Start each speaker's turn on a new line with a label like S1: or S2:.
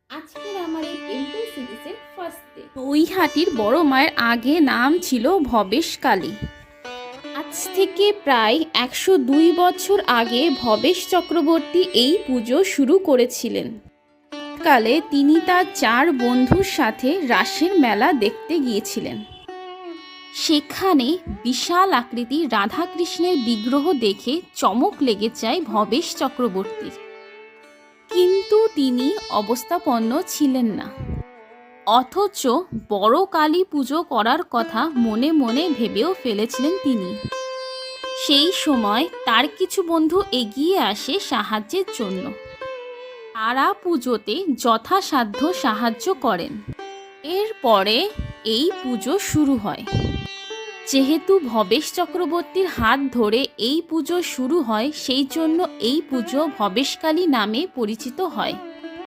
S1: আজকের আমার এই টেম্পল সিরিজের ফার্স্ট ডে।
S2: নৈহাটির বড় মায়ের আগে নাম ছিল ভবেশকালী। আজ থেকে প্রায় 102 বছর আগে ভবেশ চক্রবর্তী এই পুজো শুরু করেছিলেন। কালে তিনি তার 4 বন্ধুর সাথে রাসের মেলা দেখতে গিয়েছিলেন। সেখানে বিশাল আকৃতির রাধাকৃষ্ণের বিগ্রহ দেখে চমক লেগে যায় ভবেশ চক্রবর্তীর। কিন্তু তিনি অবস্থাপন্ন ছিলেন না, অথচ বড় কালী পুজো করার কথা মনে মনে ভেবেও ফেলেছিলেন তিনি। সেই সময় তার কিছু বন্ধু এগিয়ে আসে সাহায্যের জন্য। তারা পুজোতে যথাসাধ্য সাহায্য করেন। এরপরে এই পুজো শুরু হয়। যেহেতু ভবেশ চক্রবর্তীর হাত ধরে এই পুজো শুরু হয়, সেই জন্য এই পুজো ভবেশকালী নামে পরিচিত হয়।